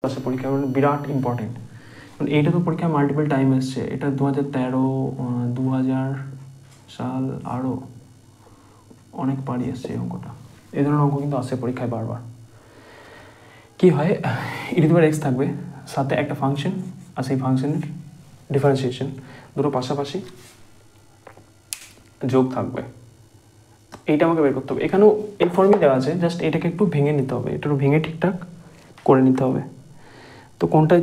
ক্লাসের পরীক্ষা বিরাট ইম্পর্টেন্ট, কারণ এইটা তো পরীক্ষা মাল্টিপল টাইম এসছে। এটা 2013, 2000 সাল, আরও অনেক পারি এসছে এই অঙ্কটা। এই ধরনের অঙ্ক কিন্তু আসছে পরীক্ষায় বারবার। কি হয়, e⁻x থাকবে, সাথে একটা ফাংশন আর সেই ফাংশনের ডিফারেন্সিয়েশন দুটো পাশাপাশি যোগ থাকবে। এইটা আমাকে বের করতে হবে। এখানেও এই ফর্মই দেওয়া আছে, জাস্ট এটাকে একটু ভেঙে নিতে হবে, একটু ভেঙে ঠিকঠাক করে নিতে হবে। তো কোনটা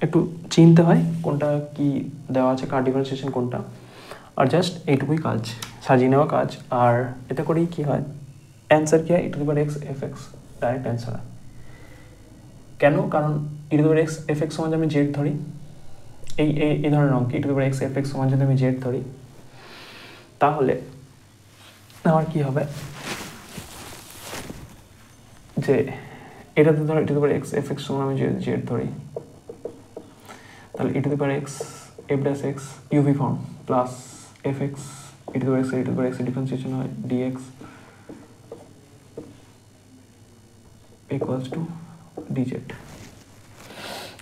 একটু চিনতে হয় কোনটা কি দেওয়া আছে, কার ডিফারেন্সিয়েশন কোনটা, আর জাস্ট এইটুকুই কাজ, সাজিয়ে নেওয়া কাজ। আর এতে করেই কী হয়, অ্যান্সার কী হয়, e⁻x fx ডাইরেক্ট অ্যান্সার হয়। কেন? কারণ e⁻x fx সমান যদি আমি জেড ধরি, এই ধরনের অঙ্ক e⁻x fx সমান যদি আমি জেড ধরি, তাহলে আমার কী হবে যে এটাতে ধরো e⁻x fx সমান আমি যদি জেড ধরি, তাহলে e⁻x f'(x) UV form plus fx e⁻x differentiation হয় dx equals to dz।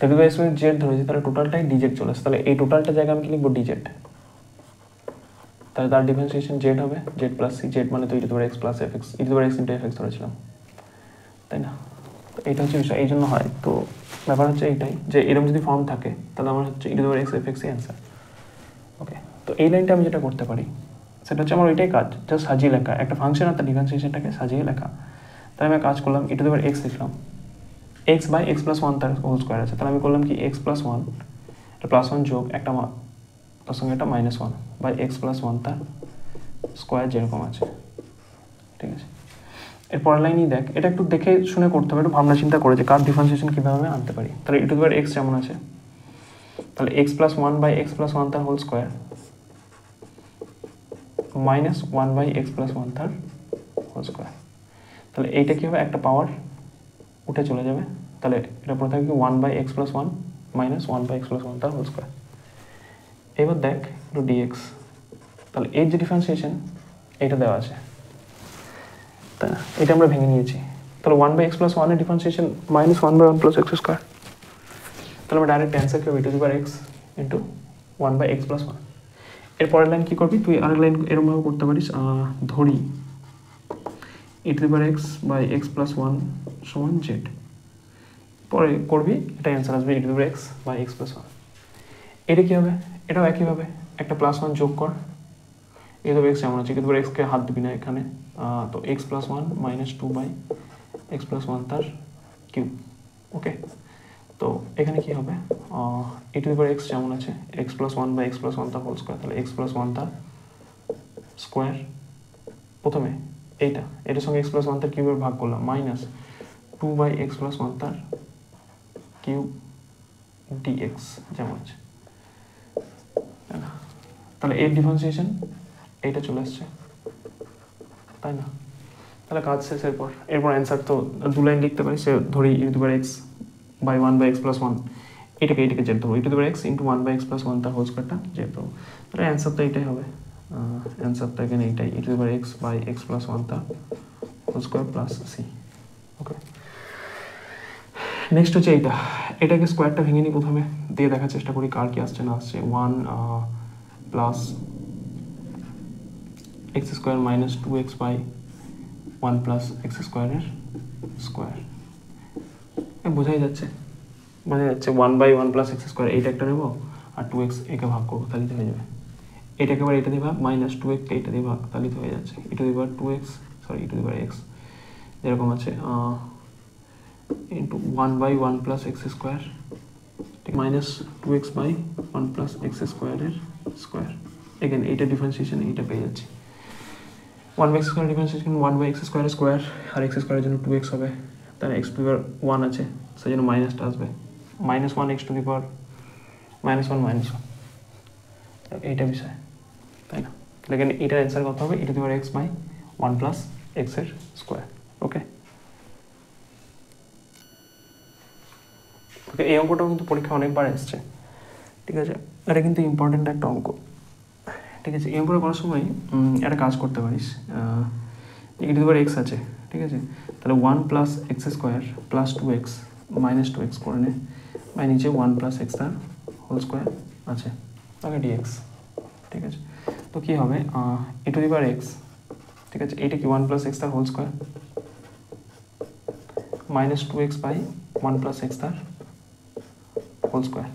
e⁻x Z ধরেছি, তাহলে টোটালটাই dz চলে আসে। তাহলে এই টোটালটা জায়গায় আমি কি লিখবো, dz। তাহলে তার ডিফারেন্সিয়েশন জেড হবে, জেড প্লাস সি। জেড মানে তো e⁻x plus fx, e⁻x into fx ধরেছিলাম, তাই না? এইটা হচ্ছে বিষয়, এই জন্য হয়। তো ব্যাপার হচ্ছে এইটাই, যে এরকম যদি ফর্ম থাকে তাহলে আমার হচ্ছে e⁻x fx অ্যান্সার। ওকে, তো এই লাইনটা আমি যেটা করতে পারি সেটা হচ্ছে আমার ওইটাই কাজ, জাস্ট সাজিয়ে লেখা, একটা ফাংশন আর তার ডিফারেন্সিয়েশনটাকে সাজিয়ে লেখা। তাহলে আমি কাজ করলাম, e⁻x লিখলাম, x/x+1 তার হোল স্কোয়ার আছে, তাহলে আমি করলাম কি x+1, এটা +1 যোগ একটা তার সঙ্গে একটা -1/x+1 তার স্কোয়ার যেরকম আছে, ঠিক আছে। এর পরের লাইনই দেখ, এটা একটু দেখে শুনে করতে হবে, একটু ভাবনা চিন্তা করে যে কার ডিফারেন্সিয়েশন কীভাবে আনতে পারি। তাহলে e⁻x যেমন আছে, তাহলে x+1/x+1 তার হোল স্কোয়ার -1/x+1 তার হোল স্কোয়ার। তাহলে এইটা কী হবে, একটা পাওয়ার উঠে চলে যাবে, তাহলে এটা পরে থাকবে 1/x+1 -1/x+1 তার হোল স্কোয়ার। এবার দেখ একটু dx, তাহলে এর যে ডিফারেন্সিয়েশন এইটা দেওয়া আছে, তাই না? এটা আমরা ভেঙে নিয়েছি, তাহলে 1/x+1 এর ডিফারেন্সিয়েশন -1/1 + x²। তাহলে আমরা ডাইরেক্ট অ্যান্সার কী হবে, e⁻x ইন্টু 1/x+1। এর পরের লাইন কী করবি তুই, আরেক লাইন এরকমভাবে করতে পারিস, ধরি e⁻x/x+1 সমান জেড, পরে করবি, এটা অ্যান্সার আসবে e⁻x/x+1। এটা কী হবে, এটাও একইভাবে একটা +1 যোগ কর, e⁻x যেমন আছে, e⁻xকে হাত দিবি না এখানে, তো x+1 -2/x+1 তার কিউব। ওকে, তো এখানে কি হবে, e⁻x যেমন আছে, x+1/x+1 তার হোল স্কোয়ার, তাহলে x+1 তার স্কোয়ার, প্রথমে এটার সঙ্গে x+1 তার কিউবের ভাগ করলাম, -2/x+1 তার কিউব dx যেমন আছে, তাই না? তাহলে এর ডিফারেন্সিয়েশন এইটা চলে আসছে, তাই না? তাহলে কাজ শেষ। এরপর অ্যান্সার তো দু লাইন লিখতে পারি, সে ধরি e⁻x/1/x+1, এটাকে জেড দেবো, e⁻x ইন্টু 1/x+1 তার হোল স্কোয়ারটা জেড দেবো। তাহলে অ্যান্সার তো এইটাই হবে, অ্যান্সারটা এখানে এইটাই, e⁻x/x+1 তার হোল স্কোয়ার প্লাস সি। ওকে, নেক্সট হচ্ছে এটাকে স্কোয়ারটা ভেঙে নিই প্রথমে, দিয়ে দেখার চেষ্টা করি কার কি আসছে না আসছে। 1 plus x² - 2x/1 plus x² এর স্কোয়ার, বোঝাই যাচ্ছে 1/1 প্লাস x², এইটা একটা নেবো আর 2x একে ভাগ করবো, তাহলে হয়ে যাবে। এটাকে এবার এটা দিয়ে ভাগ, -2x এইটা দিয়ে ভাগ, তাহলে হয়ে যাচ্ছে e⁻x যেরকম আছে into 1/1 plus x², -2x/1 plus x² এর স্কোয়ার। এখান এইটা ডিফারেন্সিয়েশন, এইটা পেয়ে যাচ্ছি। 1/x² ডিফারেন্সিয়েশন 1/x² স্কোয়ার, আর x² এর জন্য 2x হবে, তাহলে x⁻1 আছে, সেই জন্য মাইনাসটা আসবে, -1 x⁻1 এইটা বিষয়, তাই না? লেকিন এটার অ্যান্সার কত হবে, e⁻x/1 প্লাস x এর স্কোয়ার। ওকে, এই অঙ্কটাও কিন্তু পরীক্ষা অনেকবার এসছে, ঠিক আছে। এটা কিন্তু ইম্পর্টেন্ট একটা অঙ্ক, ঠিক আছে। এই অঙ্কটা করার সময় একটা কাজ করতে পারিস, e⁻x আছে, ঠিক আছে, তাহলে 1 plus x² plus 2x minus 2x করে নে, বাই নিচে 1 প্লাস এক্স তার হোল স্কোয়ার আছে, ওকে ডিএক্স। ঠিক আছে, তো কী হবে e to the power x, ঠিক আছে, এইটা কি 1 প্লাস এক্স তার whole square minus 2x by 1 plus x তার হোল স্কোয়ার।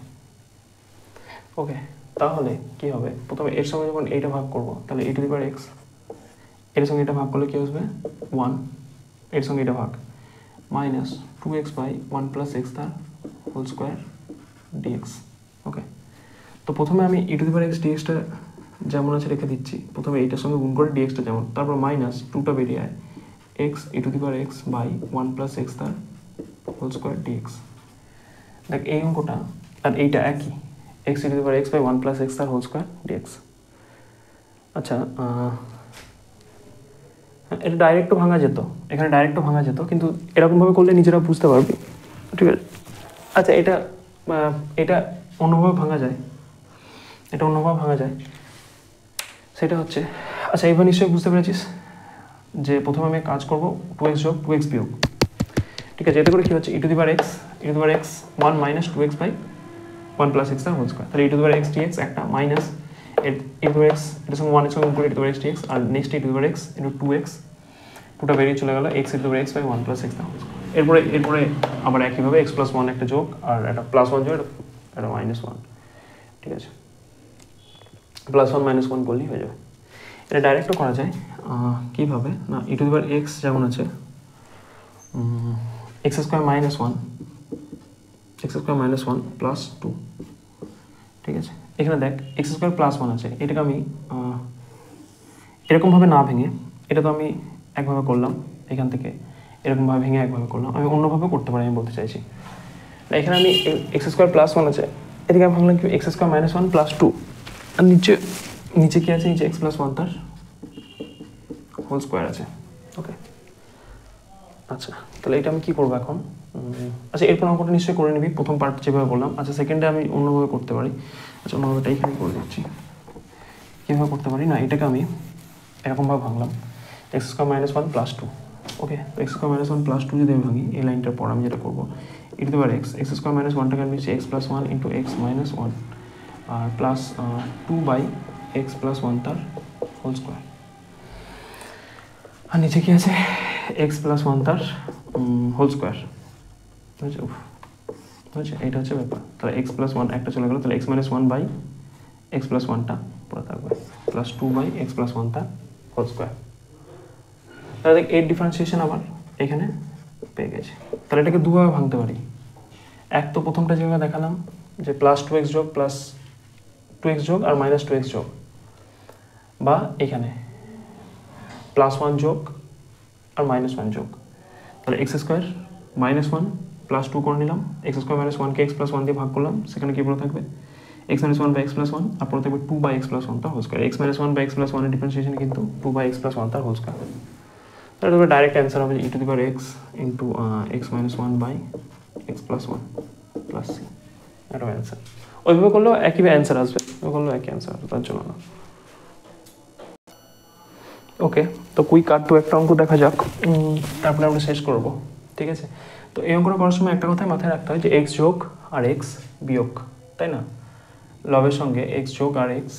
ওকে, তাহলে কী হবে, প্রথমে এর সঙ্গে যখন এইটা ভাগ করবো তাহলে e to the power x, এর সঙ্গে এটা ভাগ করলে কী আসবে 1, এর সঙ্গে এটা ভাগ minus 2x by 1 plus x তার হোল স্কোয়ার ডিএক্স। ওকে, তো প্রথমে আমি e to the power x ডিএক্সটা যেমন আছে রেখে দিচ্ছি, প্রথমে এইটার সঙ্গে গুণ করে ডিএক্সটা যেমন, তারপর মাইনাস 2টা বেরিয়ে আয় x e to the power x by 1 plus x তার হোল স্কোয়ার ডিএক্স। দেখ এই অঙ্কটা আর এইটা একই, x e to the power x by 1 plus x তার হোল স্কোয়ার ডিএক্স। আচ্ছা, এটা ডাইরেক্টও ভাঙা যেত, এখানে ডাইরেক্টও ভাঙা যেত, কিন্তু এরকমভাবে করলে নিজেরা বুঝতে পারবি, ঠিক আছে। আচ্ছা, এটা অন্যভাবে ভাঙা যায়, এটা অন্যভাবে ভাঙা যায়, সেটা হচ্ছে, আচ্ছা এইবার নিশ্চয়ই বুঝতে পেরেছিস যে প্রথমে আমি কাজ করবো 2x যোগ 2x বিয়োগ, ঠিক আছে। এতে করে কী হচ্ছে e to the power x 1 minus 2x by 1 plus x তার হোল স্কোয়ার, তাহলে e to the power x dx একটা minus e to the power x, এটার সঙ্গে 1 এর সঙ্গে গুণ e to the power x dx, আর next e to the power x into 2x, 2টা বেরিয়ে চলে গেল x e to the power x by 1 plus x তার হোল স্কোয়ার। এরপরে আবার একইভাবে x প্লাস 1 একটা যোগ, আর একটা প্লাস 1 যোগ, এটা মাইনাস 1, ঠিক আছে, প্লাস 1 মাইনাস 1 করলেই হয়ে যাবে। এটা ডাইরেক্টও করা যায়, কীভাবে না, e to the power x যেমন আছে এক্স স্কোয়ার মাইনাস 1 প্লাস 2, ঠিক আছে। এখানে দেখ এক্স স্কোয়ার প্লাস 1 আছে, এটাকে আমি এরকমভাবে না ভেঙে, এটা তো আমি একভাবে করলাম এখান থেকে, এরকমভাবে ভেঙে একভাবে করলাম, আমি অন্যভাবে করতে পারি, আমি বলতে চাইছি। এখানে আমি এক্স স্কোয়ার প্লাস 1 আছে, এদিকে আমি ভাবলাম কি এক্স স্কোয়ার মাইনাস 1 প্লাস 2, আর নিচে কী আছে, নিচে এক্স প্লাস 1 তার হোল স্কোয়ার আছে। ওকে, আচ্ছা তাহলে এটা আমি কী করবো এখন, আচ্ছা এরপর অঙ্কটা নিশ্চয়ই করে নিবি, প্রথম পার্ট যেভাবে বললাম। আচ্ছা সেকেন্ডে আমি অন্যভাবে করতে পারি, আচ্ছা অন্যভাবেটা এখানে করে দিচ্ছি। কীভাবে করতে পারি না, এটাকে আমি এরকমভাবে ভাঙলাম এক্স স্কোয়ার মাইনাস 1 প্লাস 2, ওকে, তো এক্স স্কোয়ার মাইনাস 1 প্লাস 2 যদি আমি ভাঙি, এই লাইনটার পর আমি যেটা করবো e to the power x square minus 1টাকে আমি x plus 1 into x minus 1 আর প্লাস 2 বাই এক্স প্লাস 1 তার হোল স্কোয়ার, আর নিচে কি আছে এক্স প্লাস 1 তার হোল স্কোয়ার, বুঝেছো, বুঝেছো, এইটা হচ্ছে ব্যাপার। তাহলে এক্স প্লাস 1 একটা চলে গেলো, তাহলে x minus 1 by x plus 1টা পুরো থাকবে, প্লাস 2 বাই এক্স প্লাস 1 তার হোল স্কোয়ার। তাহলে দেখ এর ডিফারেন্সিয়েশন আবার এখানে পেয়ে গেছে। তাহলে এটাকে দুভাবে ভাঙতে পারি, এক তো প্রথমটা যেভাবে দেখালাম যে প্লাস 2x যোগ প্লাস 2x যোগ আর মাইনাস 2x যোগ, বা এখানে প্লাস 1 যোগ আর মাইনাস 1 যোগ, তাহলে এক্স স্কোয়ার মাইনাস 1 প্লাস 2 করে নিলাম, এক্স স্কোয়ার মাইনাস 1কে এক্স প্লাস 1 দিয়ে ভাগ করলাম, সেখানে কী পড়ে থাকবে x minus 1 by x plus 1, আর পরে থাকবে 2 বাই এক্স প্লাস 1 তার whole square. X minus 1 by x plus 1 এর ডিফারেন্সিয়েশন কিন্তু 2 বাই এক্স প্লাস 1 তার হোল স্কোয়ার। তাহলে তবে ডাইরেক্ট অ্যান্সার হবে e to the power x into x minus 1 by x plus 1 plus c, এটা answer. ওইভাবে করলেও একইভাবে অ্যান্সার আসবে, ওই করলেও একই অ্যান্সার আসবে, তার জন্য না। ওকে, তো কুইক আর টু একটা অঙ্ক দেখা যাক, তারপরে আমরা শেষ করবো, ঠিক আছে। তো এই অঙ্কটা করার সময় একটা কথাই মাথায় রাখতে হয় যে এক্স যোগ আর এক্স বিয়োগ, তাই না, লবের সঙ্গে এক্স যোগ আর এক্স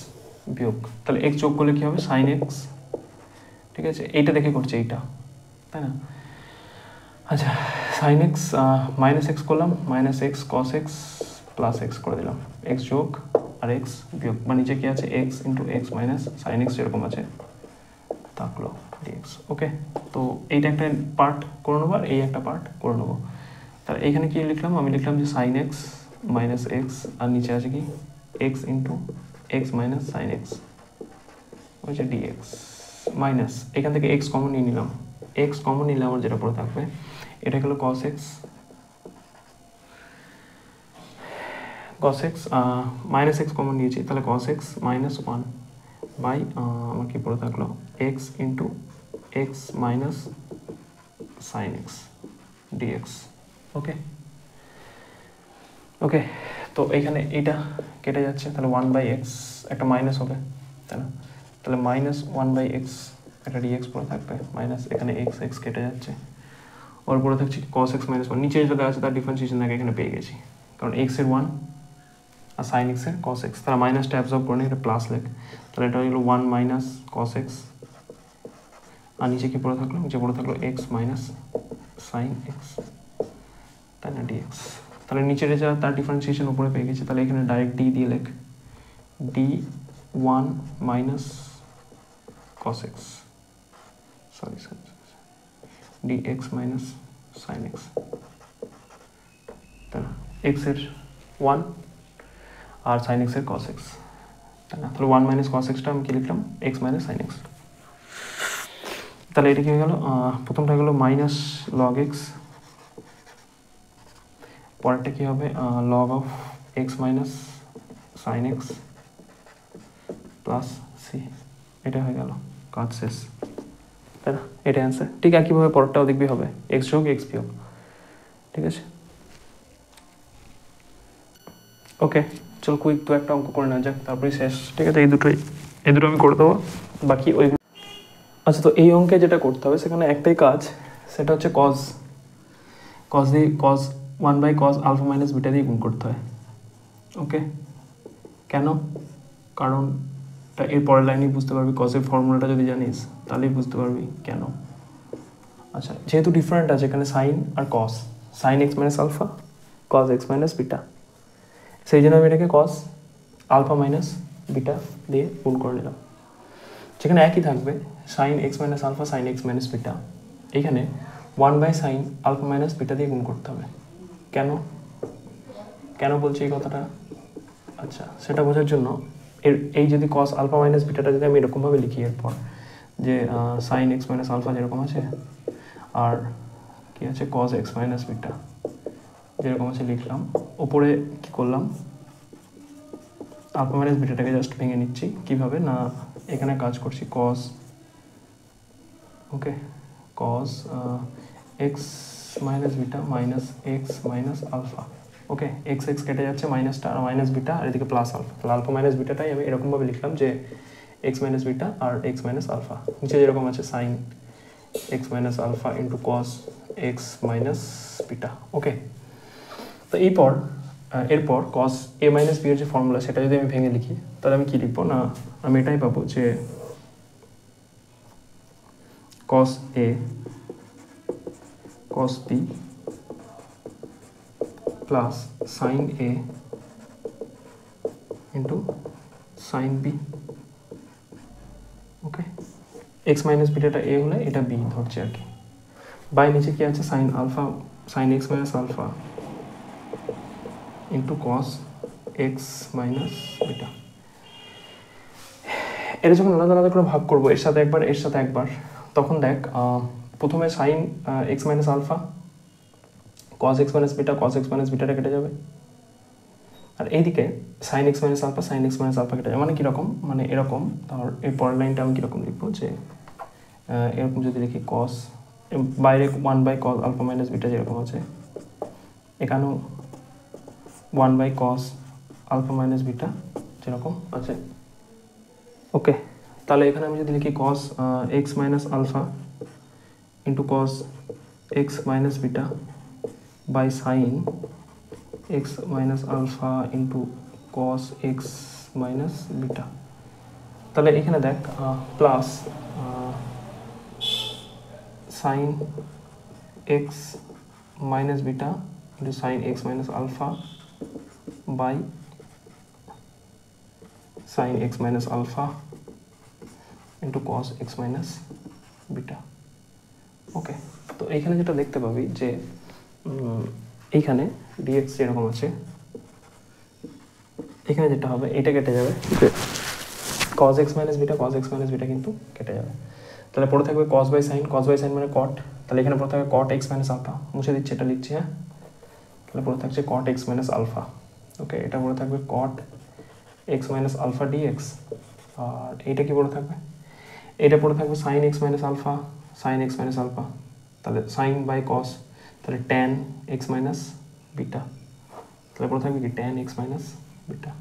বিয়োগ, তাহলে এক্স যোগ করলে কী হবে সাইন এক্স, ঠিক আছে, এইটা দেখে করছে এইটা, তাই না। আচ্ছা সাইন এক্স মাইনাস এক্স করলাম, minus x cos x plus x করে দিলাম, এক্স যোগ আর এক্স বিয়োগ, বা নিচে কী আছে x into x minus sine x যেরকম আছে থাকলো ডিএক্স। ওকে, তো এইটা একটা পার্ট করে নেবো আর এই একটা পার্ট করে নেবো। তাহলে এইখানে কী লিখলাম, আমি লিখলাম যে সাইন এক্স মাইনাস এক্স, আর নিচে আছে কি x into x minus sine x হচ্ছে ডিএক্স, মাইনাস এখান থেকে এক্স কমন নিয়ে নিলাম, এক্স কমন নিলে আমার যেটা পড়ে থাকবে এটা হলো কস এক্স, মাইনাস এক্স কমন নিয়েছি, তাহলে কস এক্স মাইনাস 1 বাই আমার কি পড়ে থাকলো x into x minus sine x dx. Okay, okay, তো এইখানে এইটা কেটে যাচ্ছে, তাহলে 1 বাই এক্স একটা মাইনাস হবে, তাই না, তাহলে মাইনাস 1 বাই এক্স একটা ডিএক্স পড়ে থাকবে, মাইনাস এখানে এক্স এক্স কেটে যাচ্ছে। ওর পরে থাকছে cos x মাইনাস 1, নিচে যেটা আছে তার ডিফারেন্সিয়েশন আগে এখানে পেয়ে গেছি, কারণ x এর 1 আর সাইন এক্স এর cos x, তারা মাইনাসটা অ্যাবজর্ব করে এটা প্লাস লেখ, তাহলে এটা হলো 1 মাইনাস cos x, আর নিচে কি পড়ে থাকলো, নিচে পড়ে থাকলো x মাইনাস সাইন এক্স, তাই না dx। তাহলে নিচের যা তার ডিফারেন্সিয়েশন উপরে পেয়ে গেছে, তাহলে এখানে ডাইরেক্ট ডি দিয়ে লেখ, D 1 minus cos x, sorry dx minus sine x, তাই না, এক্স এর 1 আর সাইন এক্স এর cos x, তাই না। তাহলে 1 মাইনাস cos এক্সটা আমি কি লিখলাম, x মাইনাস সাইন এক্স। তাহলে এটা কি হয়ে গেল, প্রথমটা হয়ে গেল মাইনাস লগ এক্স, পরেরটা কি হবে log of x minus sine x plus c, এটা হয়ে গেল, কাজ শেষ, তাই না, এটা অ্যান্সার। ঠিক একইভাবে পরেরটাও দেখবি হবে এক্স যোগ এক্স বিয়োগ, ঠিক আছে। ওকে, চল কুইক তো একটা অঙ্ক করে নেওয়া যাক, তারপরে শেষ, ঠিক আছে। এই দুটো আমি করে দেবো, বাকি ওই। আচ্ছা, তো এই অঙ্কে যেটা করতে হবে সেখানে একটাই কাজ, সেটা হচ্ছে কজ দিয়ে cause 1/cos alpha minus beta দিয়ে গুণ করতে হয়। ওকে, কেন? কারণ এর পরের লাইনেই বুঝতে পারবি, কজের ফর্মুলাটা যদি জানিস তাহলেই বুঝতে পারবি কেন। আচ্ছা, যেহেতু ডিফারেন্ট আছে এখানে সাইন আর cos, sine x minus alpha, cos x minus beta, সেই জন্য আমি এটাকে কস আলফা মাইনাস বিটা দিয়ে গুণ করে নিলাম। যেখানে একই থাকবে sine x minus alpha, sine x minus beta, এইখানে 1/sin আলফা মাইনাস বিটা দিয়ে গুণ করতে হবে। কেন বলছি এই কথাটা? আচ্ছা, সেটা বোঝার জন্য এই যদি কস আলফা মাইনাস বিটাটা যদি আমি এরকমভাবে লিখি, এরপর যে সাইন এক্স মাইনাস আলফা যেরকম আছে, আর কি আছে কস এক্স মাইনাস বিটা যেরকম আছে লিখলাম, ওপরে কি করলাম, আলফা মাইনাস বিটাটাকে জাস্ট ভেঙে নিচ্ছি। কিভাবে না, এখানে কাজ করছি cos, okay, cos x minus beta minus x minus alpha, okay, x x কেটে যাচ্ছে, মাইনাসটা আর মাইনাস বিটা, আর এদিকে প্লাস আলফা, তাহলে আলফা মাইনাস বিটাটাই আমি এরকমভাবে লিখলাম যে এক্স মাইনাস বিটা আর এক্স মাইনাস আলফা, নিচে যেরকম আছে sine x minus alpha into cos x minus beta. Okay, তো এরপর কস এ মাইনাস বি এর যে ফর্মুলা সেটা যদি আমি ভেঙে লিখি, তাহলে আমি কি লিখবো না, আমি এটাই পাবো যে cos A cos B plus sin A into sin B। Okay, x minus বিটাটা এ হলে এটা বি ধরছে আর কি, বাই নিচে কি আছে sine alpha, sine x minus alpha into cos x minus beta. এটা যখন আলাদা আলাদা করে ভাগ করবো, এর সাথে একবার, তখন দেখ প্রথমে sine x minus alpha, cos x minus beta, cos x minus বিটাটা কেটে যাবে, আর এইদিকে sine x minus alpha, sine x minus alpha কেটে যাবে। মানে কীরকম, মানে এরকম, ধর এই পরের লাইনটা আমি কীরকম লিখবো, যে এরকম যদি লিখি কস, বাইরে 1/cos আলফা মাইনাস বিটা যেরকম আছে, এখানেও 1/cos আলফা মাইনাস বিটা যেরকম আছে। ওকে, তাহলে এখানে আমি যদি লিখি cos x minus alpha into cos x minus beta by sine x minus alpha into cos x minus beta, তাহলে এখানে দেখ plus sine x minus beta into sine x minus alpha by sine x minus alpha into cos x minus beta. Okay, তো এইখানে যেটা দেখতে পাবি যে এইখানে ডিএক্স যেরকম আছে, এখানে যেটা হবে এটা কেটে যাবে, কস এক্স মাইনাস বিটা কিন্তু কেটে যাবে। তাহলে পড়ে থাকবে কস বাই সাইন মানে কট, তাহলে এখানে পড়ে থাকবে কট এক্স মাইনাস আলফা, মুছে দিচ্ছি, এটা লিখছি, হ্যাঁ, তাহলে পড়ে থাকছে cot x minus alpha. Okay, এটা পড়ে থাকবে cot x minus alpha dx, আর এইটা কি পড়ে থাকবে, এটা পড়ে থাকবে সাইন এক্স মাইনাস আলফা, তাহলে সাইন বাই কস, তাহলে ট্যান এক্স মাইনাস বিটা, তাহলে পড়ে থাকবে কি tan x minus beta.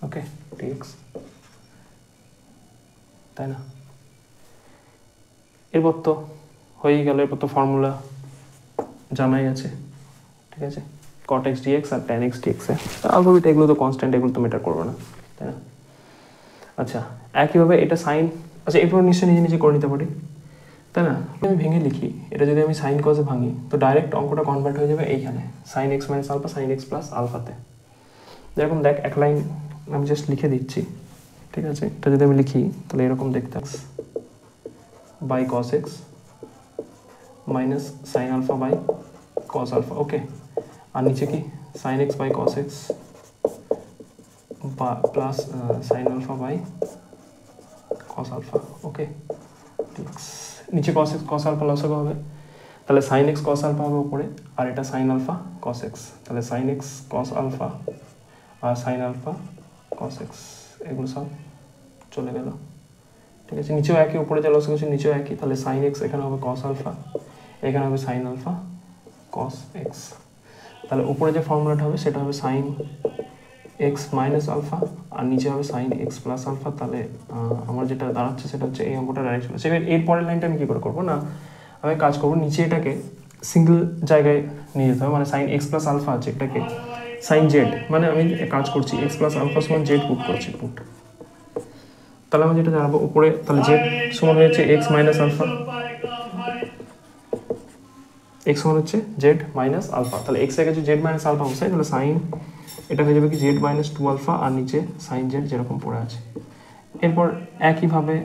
Okay, dx, তাই না। এরপর তো হয়েই গেল, এরপর তো ফর্মুলা জানাই আছে, ঠিক আছে, cot x dx আর tan x dx এ আলফা বিটা এগুলো তো কনস্ট্যান্ট, এগুলো তো ম্যাটার করবে না, তাই না? আচ্ছা একইভাবে এটা সাইন, আচ্ছা এরপর নিশ্চয়ই নিজে নিজে করে নিতে পারি, তাই না? আমি ভেঙে লিখি, এটা যদি আমি সাইন কজে ভাঙি তো ডাইরেক্ট অঙ্কটা কনভার্ট হয়ে যাবে এইখানে sine x minus alpha sine x plus আলফাতে। যেরকম দেখ এক লাইন আমি জাস্ট লিখে দিচ্ছি, ঠিক আছে? এটা যদি আমি লিখি তাহলে এরকম দেখতে by cos x minus sine alpha by cos alpha, okay. আর নিচে কি sine x by cos x বা plus sine alpha by cos alpha, okay. নিচে কস এক্স কস আলফা লসক হবে, তাহলে সাইন এক্স কস আলফা হবে উপরে, আর এটা সাইন আলফা কস এক্স, তাহলে সাইন এক্স কস আলফা আর সাইন আলফা কস এক্স এগুলো সব চলে গেল, ঠিক আছে? নিচেও একই, উপরে যা লসক আছে নিচেও একই, তাহলে সাইন এক্স এখানে হবে কস আলফা, এখানে হবে সাইন আলফা কস এক্স। তাহলে উপরে যে ফর্মুলাটা হবে সেটা হবে সাইন এক্স মাইনাস আলফা আর নিচে হবে সাইন এক্স প্লাস আলফা। তাহলে আমার যেটা দাঁড়াচ্ছে সেটা হচ্ছে এই অঙ্কটা ডাইরেকশন। সেবার এর পরের লাইনটা আমি কী করে করবো না, আমি কাজ করবো নিচে এটাকে সিঙ্গেল জায়গায় নিয়ে যেতে হবে, মানে সাইন এক্স প্লাস আলফা আছে এটাকে সাইন জেড, মানে আমি কাজ করছি এক্স প্লাস আলফা সমান জেড পুট করছি পুট। তাহলে আমি যেটা জানাবো উপরে, তাহলে জেড সমান হয়েছে এক্স মাইনাস আলফা, এক্স সমান হচ্ছে জেড মাইনাস আলফা, তাহলে এক্স এর কাছে জেড মাইনাস আলফা বসাই, তাহলে সাইন এটা হয়ে যাবে কি জেড মাইনাস টু আলফা আর নিচে সাইন জেড যেরকম পড়ে আছে। এরপর একইভাবে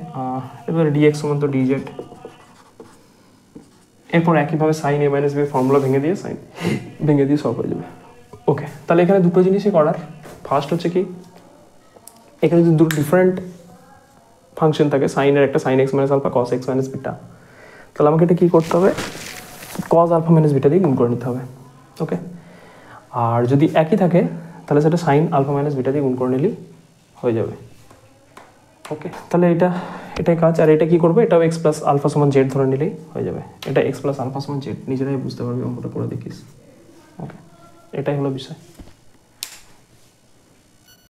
এবার ডিএক্স সমান তো ডিজেড, এরপর একইভাবে সাইন এ মাইনাস বি ফর্মুলা ভেঙে দিয়ে সাইন ভেঙে দিয়ে সব হয়ে যাবে, ওকে। তাহলে এখানে দুটো জিনিসই করার, ফার্স্ট হচ্ছে কি এখানে যদি দুটো ডিফারেন্ট ফাংশন থাকে, সাইনের একটা sine x minus alpha cos x minus beta, তাহলে আমাকে এটা কী করতে হবে কস আলফা মাইনাস বিটা দিয়ে গুণ করে নিতে হবে, ওকে। আর যদি একই থাকে তাহলে সেটা সাইন আলফা মাইনাস বিটা দিয়ে গুণ করে নিলেই হয়ে যাবে, ওকে। তাহলে এটাই কাজ। আর এটা কি করবে, এটাও এক্স প্লাস আলফা সমান জেড ধরে নিলেই হয়ে যাবে, এটা এক্স প্লাস আলফা সমান জেড নিজেরাই বুঝতে পারবি, অঙ্কটা করে দেখিস, ওকে। এটাই হলো বিষয়।